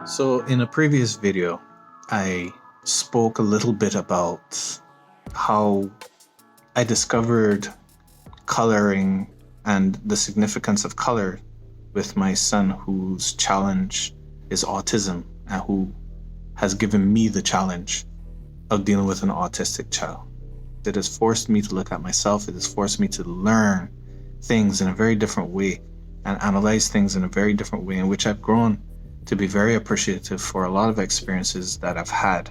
So in a previous video, I spoke a little bit about how I discovered coloring and the significance of color with my son, whose challenge is autism and who has given me the challenge of dealing with an autistic child. It has forced me to look at myself. It has forced me to learn things in a very different way and analyze things in a very different way, in which I've grown to be very appreciative for a lot of experiences that I've had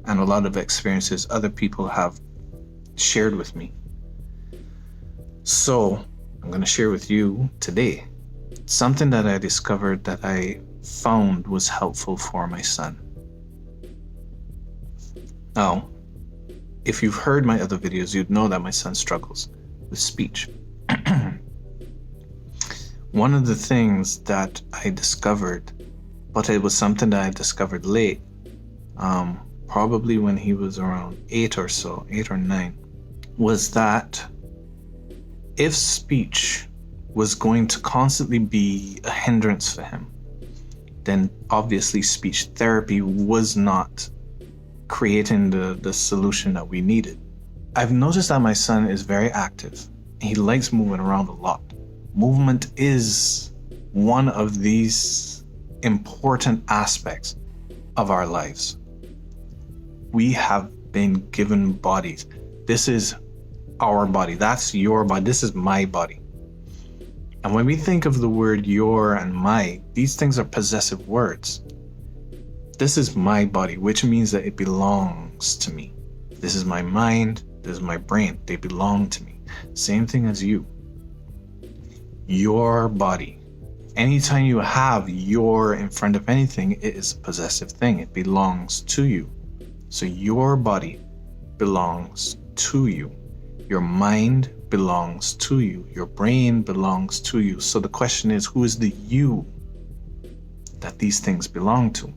and a lot of experiences other people have shared with me. So I'm going to share with you today something that I discovered that I found was helpful for my son. Now, if you've heard my other videos, you'd know that my son struggles with speech. One of the things that I discovered, but it was something that I discovered late, probably when he was around 8 or 9, was that if speech was going to constantly be a hindrance for him, then obviously speech therapy was not creating the solution that we needed. I've noticed that my son is very active. He likes moving around a lot. Movement is one of these important aspects of our lives. We have been given bodies. This is our body. That's your body. This is my body. And when we think of the word your and my, these things are possessive words. This is my body, which means that it belongs to me. This is my mind. This is my brain. They belong to me. Same thing as you. Your body. Anytime you have your in front of anything, it is a possessive thing. It belongs to you. So your body belongs to you. Your mind belongs to you. Your brain belongs to you. So the question is, who is the you that these things belong to?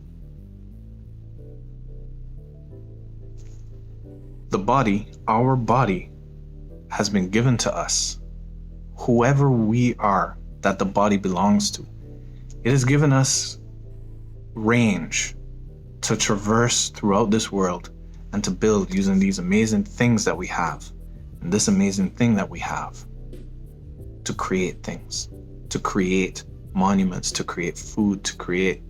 The body, our body, has been given to us. Whoever we are that the body belongs to. It has given us range to traverse throughout this world and to build using these amazing things that we have. And this amazing thing that we have, to create things, to create monuments, to create food, to create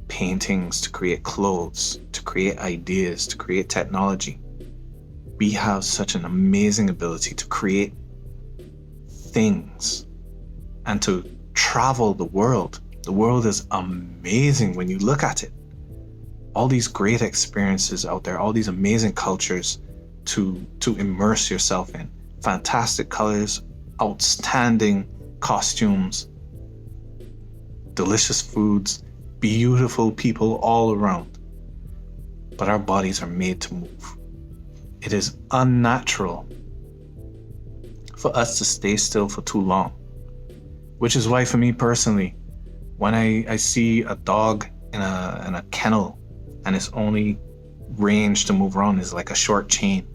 paintings, to create clothes, to create ideas, to create technology. We have such an amazing ability to create things and to travel the world. The world is amazing when you look at it. All these great experiences out there, all these amazing cultures to immerse yourself in. Fantastic colors, outstanding costumes, delicious foods, beautiful people all around. But our bodies are made to move. It is unnatural for us to stay still for too long. Which is why, for me personally, when I see a dog in a kennel and its only range to move around is like a short chain,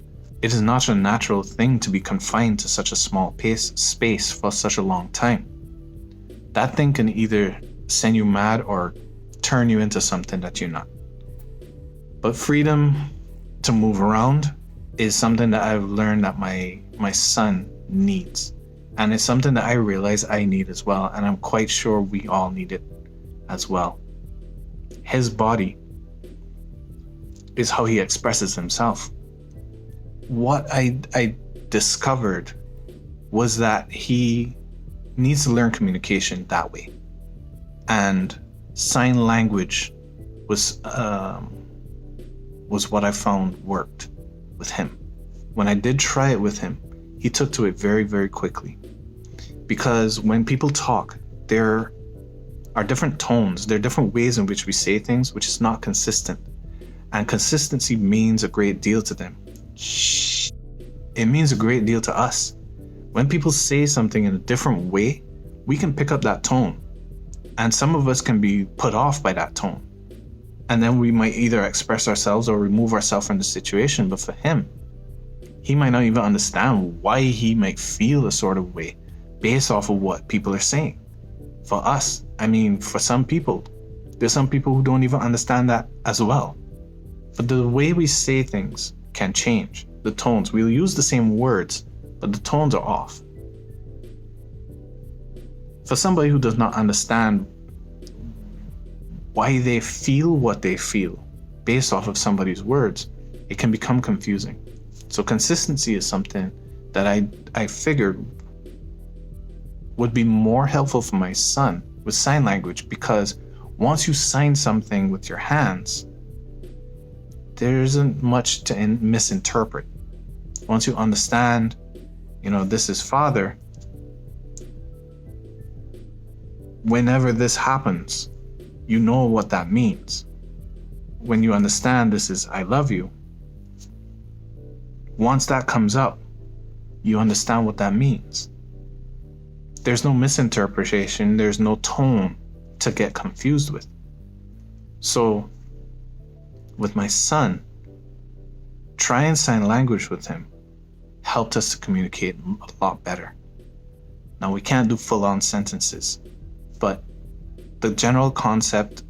it is not a natural thing to be confined to such a small space for such a long time. That thing can either send you mad or turn you into something that you're not. But freedom to move around is something that I've learned that my son needs. And it's something that I realize I need as well. And I'm quite sure we all need it as well. His body is how he expresses himself. What I discovered was that he needs to learn communication that way. And sign language was what I found worked with him. When I did try it with him, he took to it very, very quickly. Because when people talk, there are different tones, there are different ways in which we say things, which is not consistent. And consistency means a great deal to them. It means a great deal to us. When people say something in a different way, we can pick up that tone. And some of us can be put off by that tone. And then we might either express ourselves or remove ourselves from the situation. But for him, he might not even understand why he might feel a sort of way based off of what people are saying. For us, for some people, There's some people who don't even understand that as well. But the way we say things can change. The tones, we'll use the same words, but the tones are off. For somebody who does not understand why they feel what they feel based off of somebody's words, it can become confusing. So consistency is something that I figured would be more helpful for my son with sign language, because once you sign something with your hands, there isn't much to misinterpret. Once you understand, this is father, whenever this happens, you know what that means. When you understand this is I love you, once that comes up, you understand what that means. There's no misinterpretation, there's no tone to get confused with. So, with my son, trying sign language with him helped us to communicate a lot better. Now, we can't do full-on sentences, but the general concept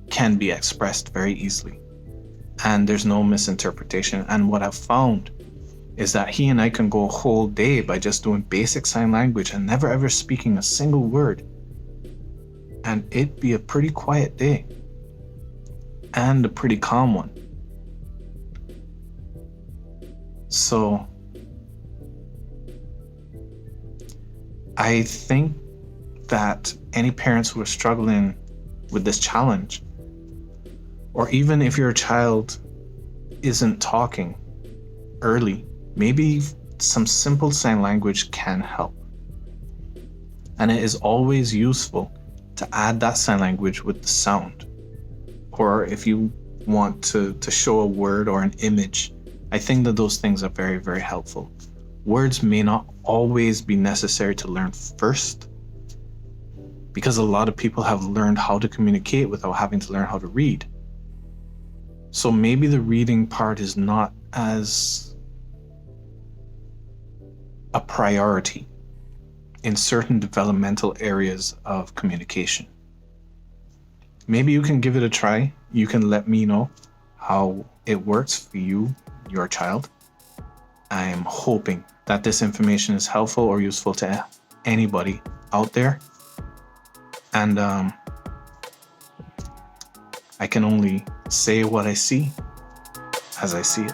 can be expressed very easily, and there's no misinterpretation. And what I've found is that he and I can go a whole day by just doing basic sign language and never ever speaking a single word, and it'd be a pretty quiet day and a pretty calm one. So I think that any parents who are struggling with this challenge, or even if your child isn't talking early, maybe some simple sign language can help. And it is always useful to add that sign language with the sound. Or if you want to show a word or an image, I think that those things are very, very helpful. Words may not always be necessary to learn first, because a lot of people have learned how to communicate without having to learn how to read. So maybe the reading part is not as a priority in certain developmental areas of communication. Maybe you can give it a try. You can let me know how it works for you, your child. I am hoping that this information is helpful or useful to anybody out there. And I can only say what I see as I see it.